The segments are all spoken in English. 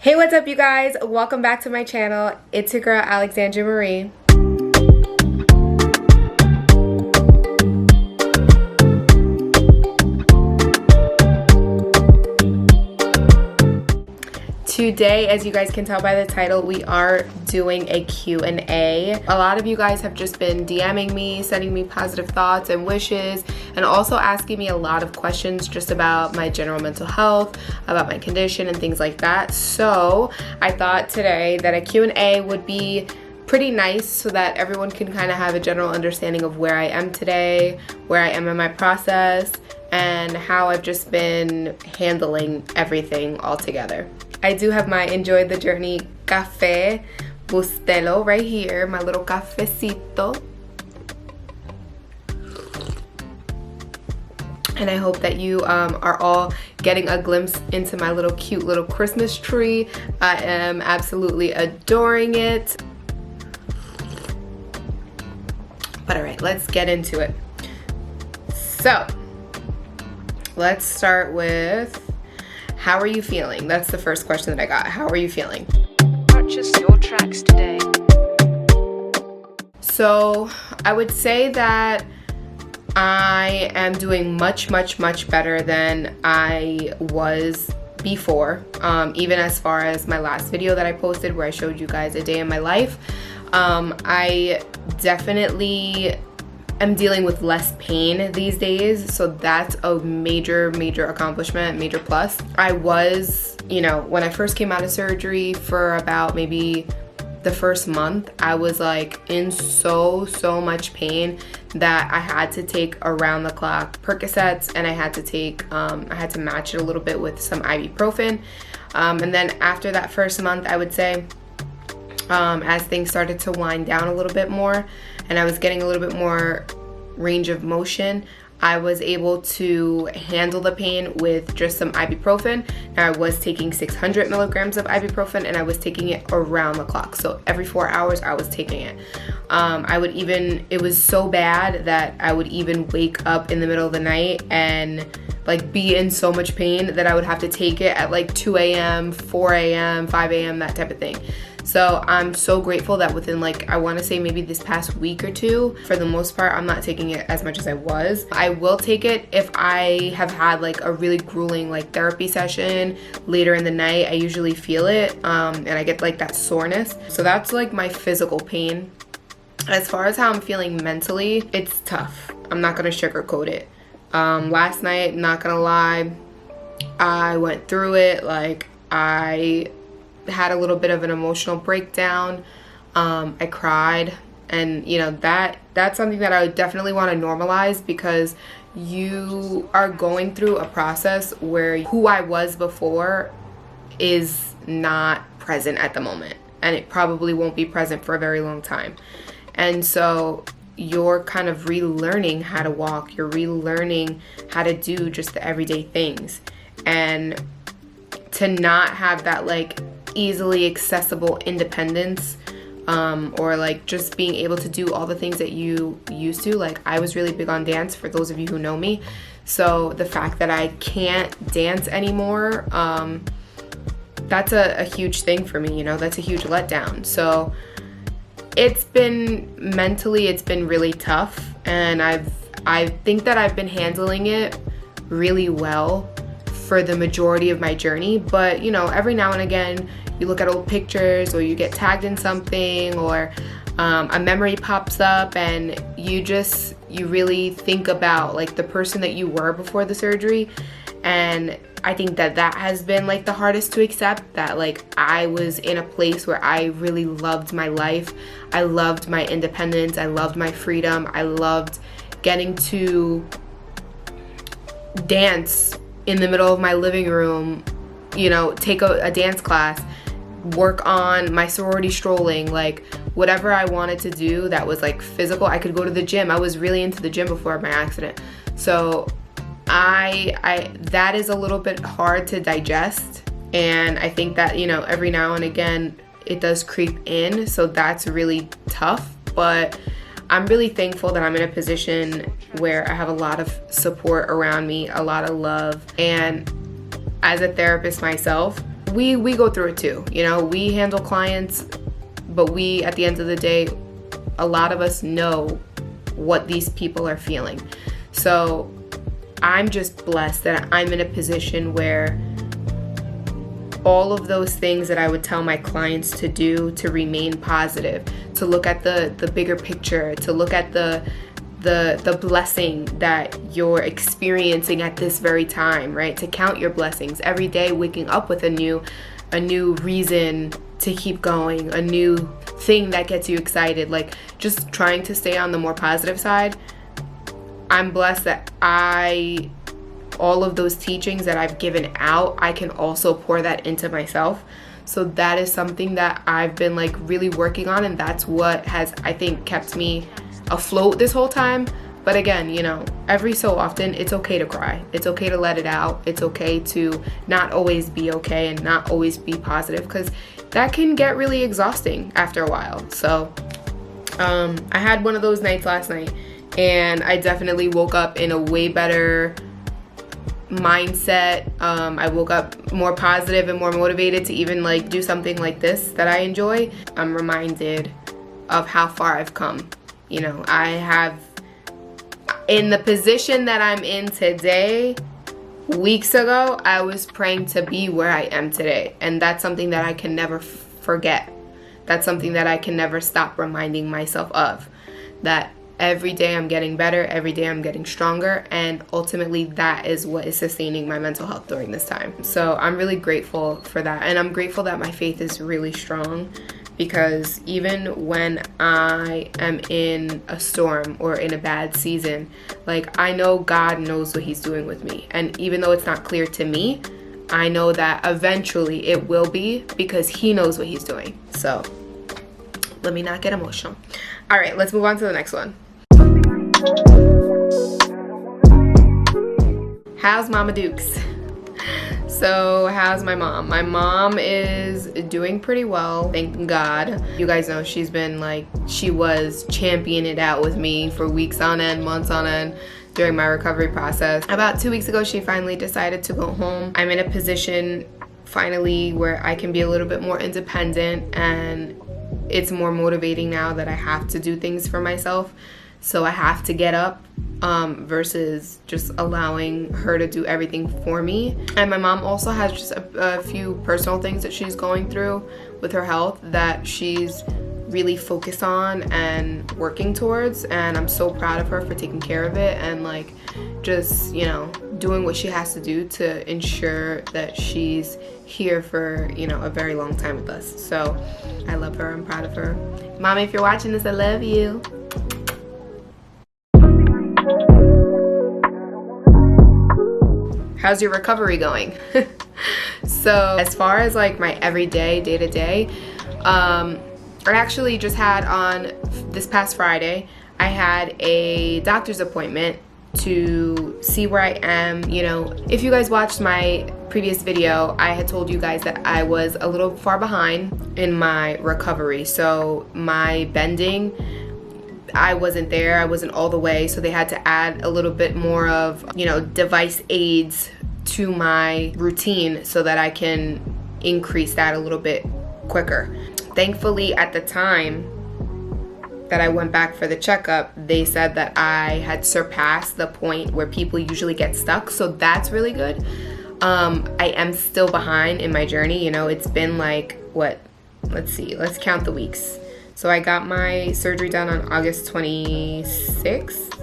Hey, what's up, you guys? Welcome back to my channel. It's your girl, Alexandra Marie. Today, as you guys can tell by the title, we are doing a Q&A. A lot of you guys have just been DMing me, sending me positive thoughts and wishes, and also asking me a lot of questions just about my general mental health, about my condition, and things like that. So I thought today that a Q&A would be pretty nice so that everyone can kind of have a general understanding of where I am today, where I am in my process, and how I've just been handling everything all together. I do have my Enjoy the Journey Café Bustelo right here, my little cafecito. And I hope that you are all getting a glimpse into my little cute little Christmas tree. I am absolutely adoring it. But all right, let's get into it. So, let's start with, how are you feeling? That's the first question that I got. How are you feeling? Purchase your tracks today. So I would say that I am doing much better than I was before. Even as far as my last video that I posted where I showed you guys a day in my life. I definitely am dealing with less pain these days, so that's a major accomplishment, major plus. I was, when I first came out of surgery, for about maybe the first month, I was like in so much pain that I had to take around the clock Percocets, and I had to match it a little bit with some ibuprofen. And then after that first month, I would say, as things started to wind down a little bit more and I was getting a little bit more range of motion, I was able to handle the pain with just some ibuprofen. Now, I was taking 600 milligrams of ibuprofen, and I was taking it around the clock. So every 4 hours I was taking it. It was so bad that I would even wake up in the middle of the night and like be in so much pain that I would have to take it at like 2 a.m., 4 a.m., 5 a.m., that type of thing. So I'm so grateful that within I want to say maybe this past week or two, for the most part, I'm not taking it as much as I was. I will take it if I have had a really grueling therapy session later in the night. I usually feel it and I get that soreness. So that's my physical pain. As far as how I'm feeling mentally, it's tough. I'm not going to sugarcoat it. Last night, not going to lie, I went through it. I had a little bit of an emotional breakdown. I cried, and that's something that I would definitely want to normalize, because you are going through a process where who I was before is not present at the moment, and it probably won't be present for a very long time. And so you're kind of relearning how to walk, you're relearning how to do just the everyday things, and to not have that easily accessible independence, or just being able to do all the things that you used to. I was really big on dance, for those of you who know me. So the fact that I can't dance anymore, that's a huge thing for me, that's a huge letdown. So it's been really tough, and I think that I've been handling it really well for the majority of my journey. But every now and again you look at old pictures, or you get tagged in something, or a memory pops up, and you really think about the person that you were before the surgery. And I think that has been the hardest to accept, that I was in a place where I really loved my life. I loved my independence, I loved my freedom, I loved getting to dance in the middle of my living room, take a dance class, work on my sorority strolling, whatever I wanted to do that was physical. I could go to the gym. I was really into the gym before my accident. So I that is a little bit hard to digest, and I think that every now and again it does creep in, so that's really tough. But I'm really thankful that I'm in a position where I have a lot of support around me, a lot of love, and as a therapist myself, we go through it too. You know, we handle clients, but we, at the end of the day, a lot of us know what these people are feeling. So I'm just blessed that I'm in a position where all of those things that I would tell my clients to do to remain positive, to look at the bigger picture, to look at the blessing that you're experiencing at this very time, right? To count your blessings every day, waking up with a new reason to keep going, a new thing that gets you excited, like just trying to stay on the more positive side. I'm blessed that all of those teachings that I've given out, I can also pour that into myself. So that is something that I've been like really working on, and that's what has, I think, kept me afloat this whole time. But again, you know, every so often, it's okay to cry. It's okay to let it out. It's okay to not always be okay and not always be positive, because that can get really exhausting after a while. So I had one of those nights last night, and I definitely woke up in a way better mindset. I woke up more positive and more motivated to even like do something like this that I enjoy. I'm reminded of how far I've come. You know, I have, in the position that I'm in today, weeks ago, I was praying to be where I am today. And that's something that I can never forget. That's something that I can never stop reminding myself of. That every day I'm getting better, every day I'm getting stronger, and ultimately that is what is sustaining my mental health during this time. So I'm really grateful for that, and I'm grateful that my faith is really strong, because even when I am in a storm or in a bad season, like, I know God knows what he's doing with me. And even though it's not clear to me, I know that eventually it will be, because he knows what he's doing. So let me not get emotional. All right, let's move on to the next one. How's Mama Dukes? So how's my mom? My mom is doing pretty well, thank God. You guys know she was championing it out with me for weeks on end, months on end during my recovery process. About 2 weeks ago, she finally decided to go home. I'm in a position finally where I can be a little bit more independent, and it's more motivating now that I have to do things for myself. So I have to get up versus just allowing her to do everything for me. And my mom also has just a few personal things that she's going through with her health that she's really focused on and working towards. And I'm so proud of her for taking care of it and like just, you know, doing what she has to do to ensure that she's here for, you know, a very long time with us. So I love her. I'm proud of her. Mommy, if you're watching this, I love you. How's your recovery going? So as far as like my everyday, day-to-day, I actually just had on this past Friday, I had a doctor's appointment to see where I am. You know, if you guys watched my previous video, I had told you guys that I was a little far behind in my recovery. So my bending, I wasn't there, I wasn't all the way, so they had to add a little bit more of, you know, device aids to my routine so that I can increase that a little bit quicker. Thankfully, at the time that I went back for the checkup, they said that I had surpassed the point where people usually get stuck, so that's really good. I am still behind in my journey. You know, it's been like, what? Let's see, let's count the weeks. So I got my surgery done on August 26th,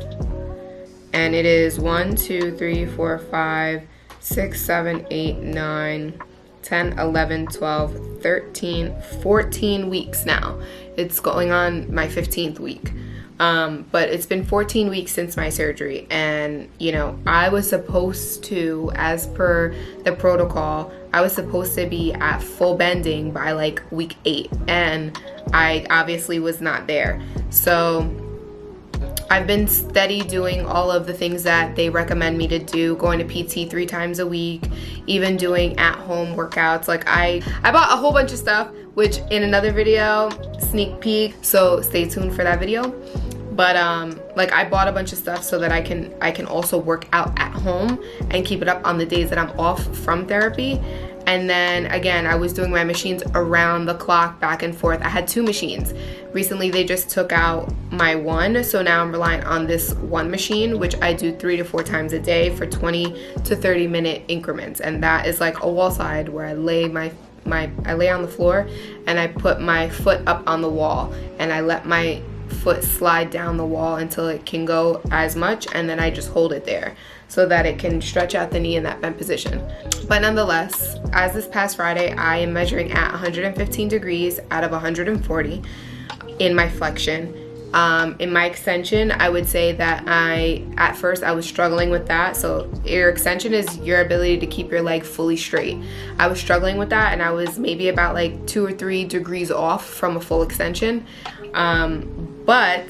and it is 1, 2, 3, 4, 5, 6, 7, 8, 9, 10, 11, 12, 13, 14 weeks now. It's going on my 15th week. But it's been 14 weeks since my surgery, and you know, I was supposed to, as per the protocol, I was supposed to be at full bending by like week 8, and I obviously was not there. So I've been steady doing all of the things that they recommend me to do, going to PT 3 times a week, even doing at-home workouts. Like I bought a whole bunch of stuff, which in another video, sneak peek, so stay tuned for that video. But like I bought a bunch of stuff so that I can also work out at home and keep it up on the days that I'm off from therapy. And then again, I was doing my machines around the clock, back and forth. I had 2 machines. Recently, they just took out my one, so now I'm relying on this one machine, which I do 3 to 4 times a day for 20 to 30 minute increments. And that is like a wall side where I lay I lay on the floor and I put my foot up on the wall and I let my foot slide down the wall until it can go as much, and then I just hold it there so that it can stretch out the knee in that bent position. But nonetheless, as this past Friday, I am measuring at 115 degrees out of 140 in my flexion. In my extension, I would say that at first I was struggling with that. So your extension is your ability to keep your leg fully straight. I was struggling with that, and I was maybe about like 2 or 3 degrees off from a full extension. But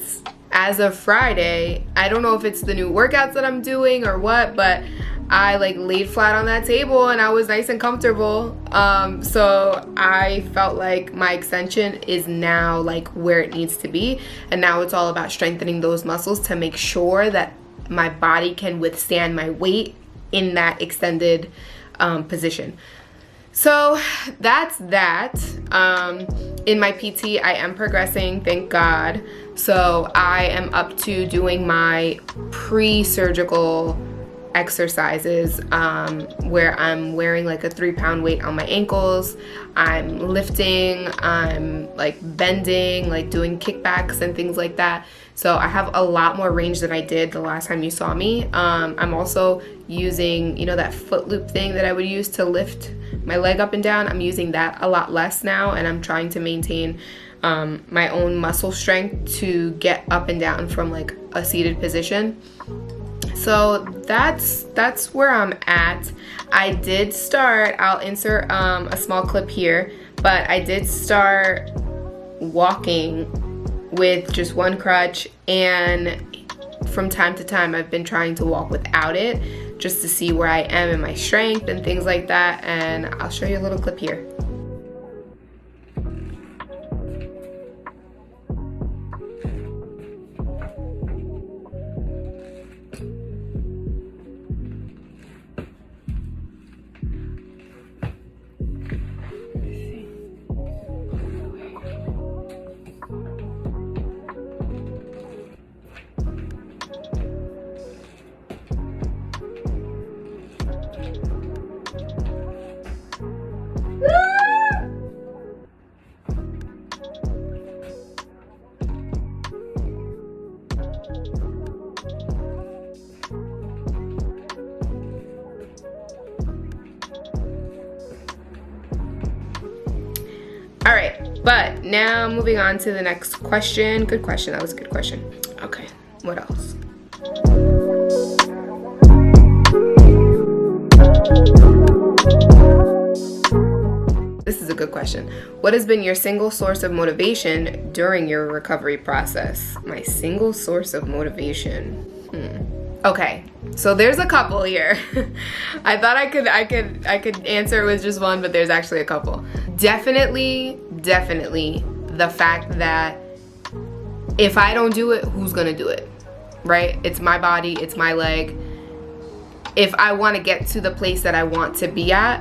as of Friday, I don't know if it's the new workouts that I'm doing or what, but I like laid flat on that table and I was nice and comfortable. So I felt like my extension is now like where it needs to be. And now it's all about strengthening those muscles to make sure that my body can withstand my weight in that extended position. So that's that. In my PT, I am progressing, thank God. So I am up to doing my pre-surgical exercises where I'm wearing like a 3-pound weight on my ankles. I'm lifting, I'm like bending, like doing kickbacks and things like that. So I have a lot more range than I did the last time you saw me. I'm also using, you know, that foot loop thing that I would use to lift my leg up and down. I'm using that a lot less now, and I'm trying to maintain my own muscle strength to get up and down from like a seated position. So that's where I'm at. I did start, I'll insert a small clip here, but I did start walking with just one crutch, and from time to time I've been trying to walk without it just to see where I am in my strength and things like that, and I'll show you a little clip here. All right, but now moving on to the next question. Good question, that was a good question. Okay, what else? This is a good question. What has been your single source of motivation during your recovery process? My single source of motivation. Okay, so there's a couple here. I thought I could answer with just one, but there's actually a couple. Definitely the fact that if I don't do it, who's gonna do it, right? It's my body, it's my leg. If I want to get to the place that I want to be at,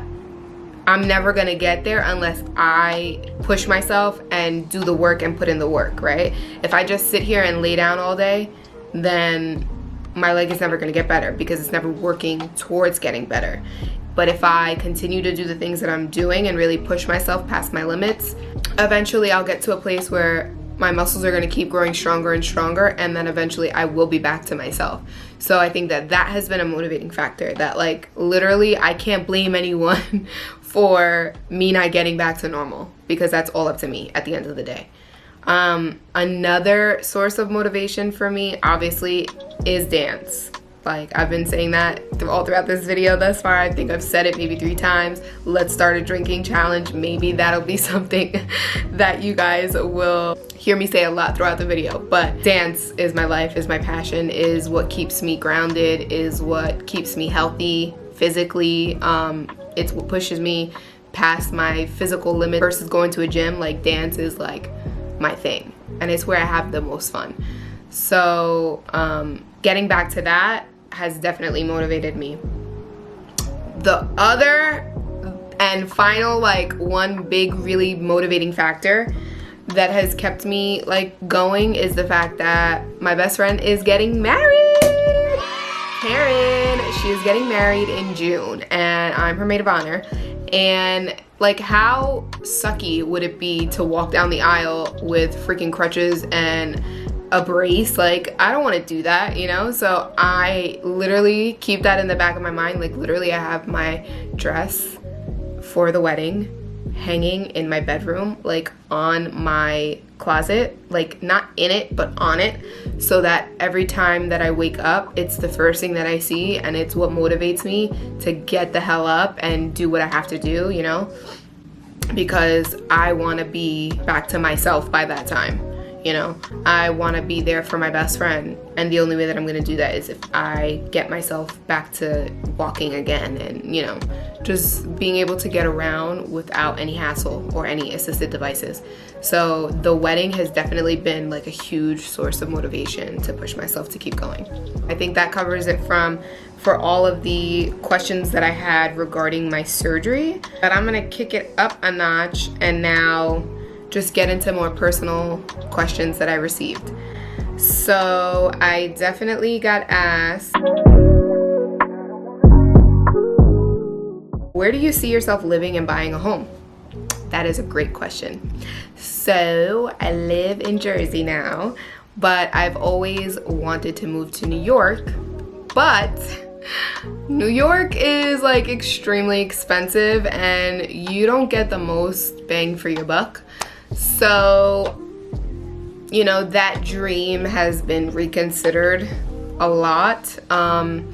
I'm never gonna get there unless I push myself and do the work and put in the work, right? If I just sit here and lay down all day, then my leg is never gonna get better because it's never working towards getting better. But if I continue to do the things that I'm doing and really push myself past my limits, eventually I'll get to a place where my muscles are gonna keep growing stronger and stronger, and then eventually I will be back to myself. So I think that that has been a motivating factor, that like literally I can't blame anyone for me not getting back to normal, because that's all up to me at the end of the day. Another source of motivation for me, obviously, is dance. Like I've been saying that all throughout this video thus far. I think I've said it maybe 3 times. Let's start a drinking challenge. Maybe that'll be something that you guys will hear me say a lot throughout the video. But dance is my life, is my passion, is what keeps me grounded, is what keeps me healthy physically. It's what pushes me past my physical limit versus going to a gym. Like dance is like my thing, and it's where I have the most fun. So getting back to that has definitely motivated me. The other And final, like, one big really motivating factor that has kept me like going is the fact that my best friend is getting married. Karen, she is getting married in June, and I'm her maid of honor. And like, how sucky would it be to walk down the aisle with freaking crutches and a brace? Like, I don't want to do that, you know? So I literally keep that in the back of my mind. Like, literally, I have my dress for the wedding hanging in my bedroom, like on my closet, like not in it but on it, so that every time that I wake up, it's the first thing that I see, and it's what motivates me to get the hell up and do what I have to do, you know, because I want to be back to myself by that time. You know, I want to be there for my best friend, and the only way that I'm going to do that is if I get myself back to walking again, and, you know, just being able to get around without any hassle or any assisted devices. So the wedding has definitely been like a huge source of motivation to push myself to keep going. I think that covers it for all of the questions that I had regarding my surgery. But I'm going to kick it up a notch and now just get into more personal questions that I received. So I definitely got asked, where do you see yourself living and buying a home? That is a great question. So I live in Jersey now, but I've always wanted to move to New York, but New York is like extremely expensive and you don't get the most bang for your buck. So, you know, that dream has been reconsidered a lot. I'm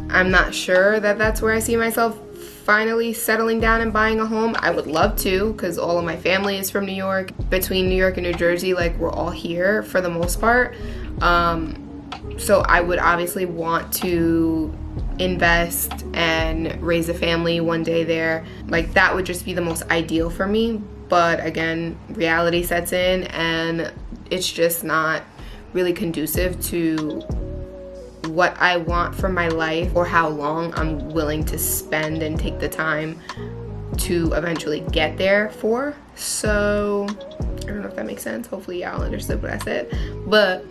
not sure that that's where I see myself finally settling down and buying a home. I would love to, because all of my family is from New York. Between New York and New Jersey, like, we're all here for the most part. So I would obviously want to invest and raise a family one day there. Like, that would just be the most ideal for me. But again, reality sets in and it's just not really conducive to what I want for my life or how long I'm willing to spend and take the time to eventually get there for. So I don't know if that makes sense. Hopefully y'all understood what I said. But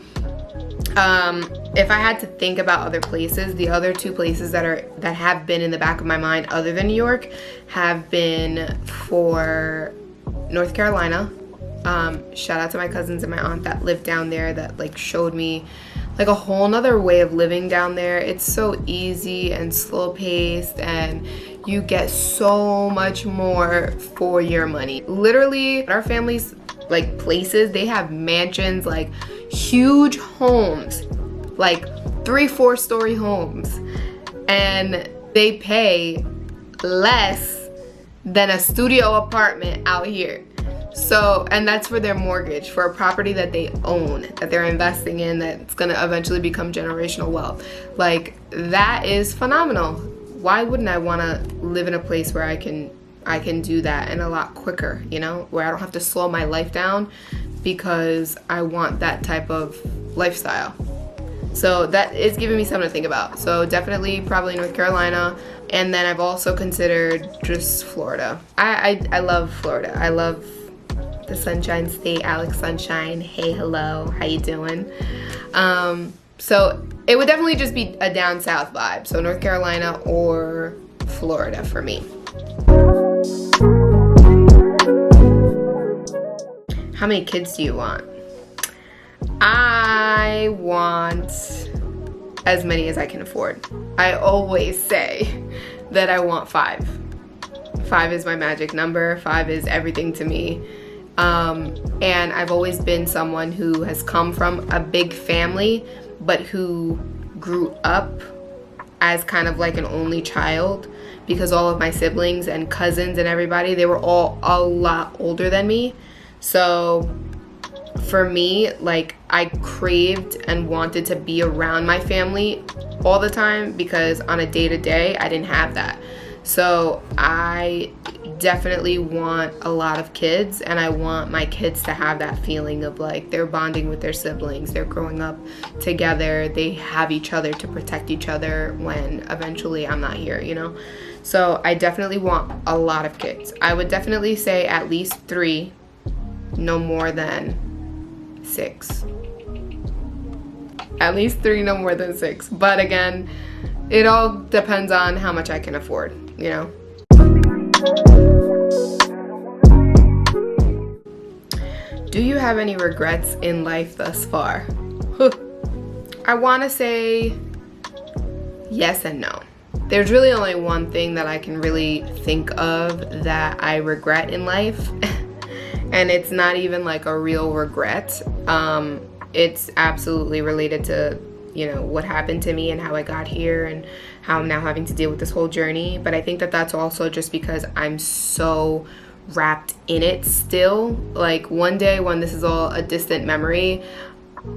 if I had to think about other places, the other two places that have been in the back of my mind other than New York have been for North Carolina. Shout out to my cousins and my aunt that live down there that like showed me like a whole nother way of living down there. It's so easy and slow paced and you get so much more for your money. Literally, our family's like places, they have mansions, like huge homes, like 3-4 story homes, and they pay less than a studio apartment out here. So, and that's for their mortgage, for a property that they own, that they're investing in, that's gonna eventually become generational wealth. Like, that is phenomenal. Why wouldn't I wanna live in a place where I can do that and a lot quicker, you know, where I don't have to slow my life down because I want that type of lifestyle. So that is giving me something to think about. So definitely probably North Carolina. And then I've also considered just Florida. I love Florida. I love the Sunshine State. Alex Sunshine, hey, hello, how you doing? So it would definitely just be a down south vibe. So North Carolina or Florida for me. How many kids do you want? I want as many as I can afford. I always say that I want 5. 5 is my magic number. 5 is everything to me. And I've always been someone who has come from a big family, but who grew up as kind of like an only child, because all of my siblings and cousins and everybody, they were all a lot older than me. So for me, like, I craved and wanted to be around my family all the time, because on a day-to-day, I didn't have that. So I definitely want a lot of kids, and I want my kids to have that feeling of like they're bonding with their siblings, they're growing up together, they have each other to protect each other when eventually I'm not here, you know? So I definitely want a lot of kids. I would definitely say at least 3, no more than 6. At least 3, no more than 6. But again, it all depends on how much I can afford, you know? Do you have any regrets in life thus far? I want to say yes and no. There's really only one thing that I can really think of that I regret in life. And it's not even like a real regret. It's absolutely related to, you know, what happened to me and how I got here and how I'm now having to deal with this whole journey. But I think that that's also just because I'm so wrapped in it still. Like one day when this is all a distant memory,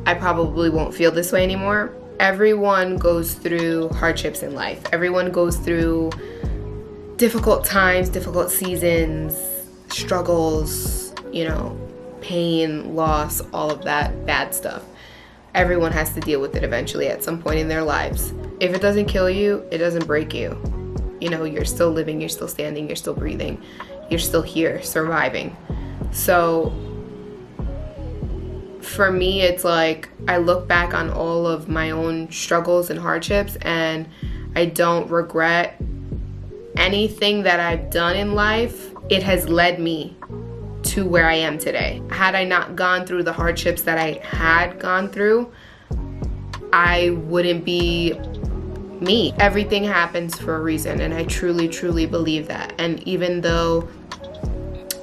I probably won't feel this way anymore. Everyone goes through hardships in life. Everyone goes through difficult times, difficult seasons, struggles, you know, pain, loss, all of that bad stuff. Everyone has to deal with it eventually at some point in their lives. If it doesn't kill you, it doesn't break you. You know, you're still living, you're still standing, you're still breathing, you're still here, surviving. So for me, it's like I look back on all of my own struggles and hardships, and I don't regret anything that I've done in life. It has led me to where I am today. Had I not gone through the hardships that I had gone through, I wouldn't be me. Everything happens for a reason, and I truly, truly believe that. And even though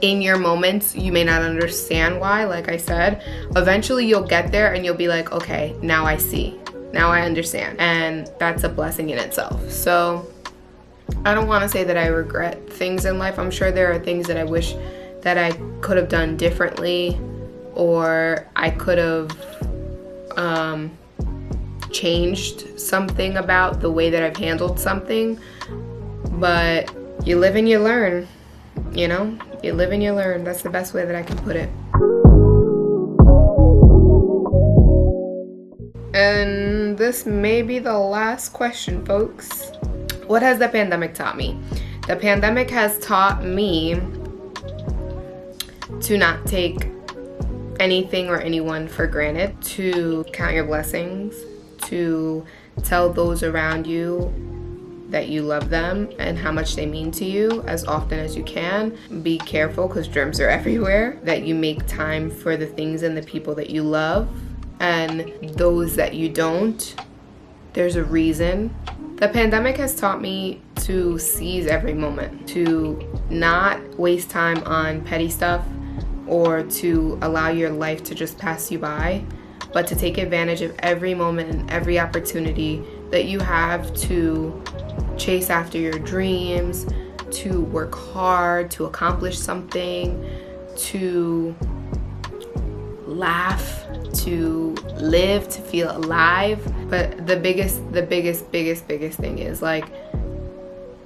in your moments you may not understand why, like I said, eventually you'll get there and you'll be like, okay, now I see, now I understand. And that's a blessing in itself. So I don't want to say that I regret things in life. I'm sure there are things that I wish that I could have done differently, or I could have changed something about the way that I've handled something. But you live and you learn, you know? You live and you learn. That's the best way that I can put it. And this may be the last question, folks. What has the pandemic taught me? The pandemic has taught me to not take anything or anyone for granted, to count your blessings, to tell those around you that you love them and how much they mean to you as often as you can. Be careful because germs are everywhere. That you make time for the things and the people that you love, and those that you don't, there's a reason. The pandemic has taught me to seize every moment, to not waste time on petty stuff or to allow your life to just pass you by, but to take advantage of every moment and every opportunity that you have to chase after your dreams, to work hard, to accomplish something, to laugh, to live, to feel alive. But the biggest thing is like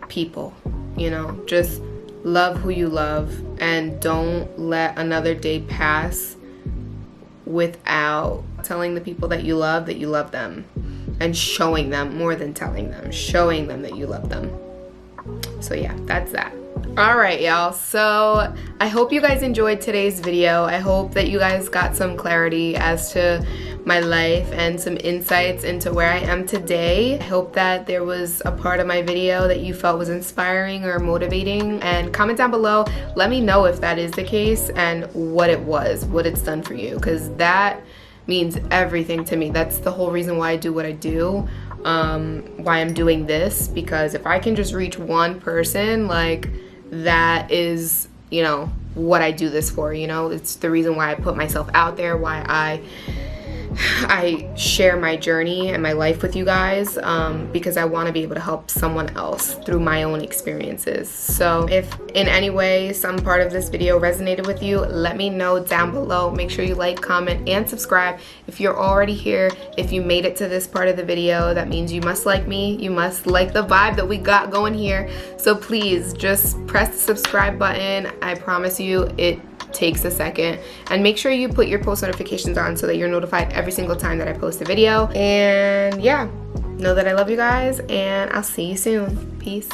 people, you know, just love who you love and don't let another day pass without telling the people that you love them, and showing them, more than telling them, showing them that you love them. So yeah, that's that. All right, y'all. So I hope you guys enjoyed today's video. I hope that you guys got some clarity as to my life and some insights into where I am today. I hope that there was a part of my video that you felt was inspiring or motivating, and comment down below. Let me know if that is the case and what it was, what it's done for you, because that means everything to me. That's the whole reason why I do what I do, why I'm doing this, because if I can just reach one person, like, that is, you know, what I do this for, you know? It's the reason why I put myself out there, why I share my journey and my life with you guys, because I want to be able to help someone else through my own experiences. So if in any way some part of this video resonated with you, let me know down below. Make sure you like, comment, and subscribe. If you're already here, if you made it to this part of the video, that means you must like me. You must like the vibe that we got going here. So please just press the subscribe button. I promise you it takes a second, and make sure you put your post notifications on so that you're notified every single time that I post a video. And yeah, know that I love you guys, and I'll see you soon. Peace.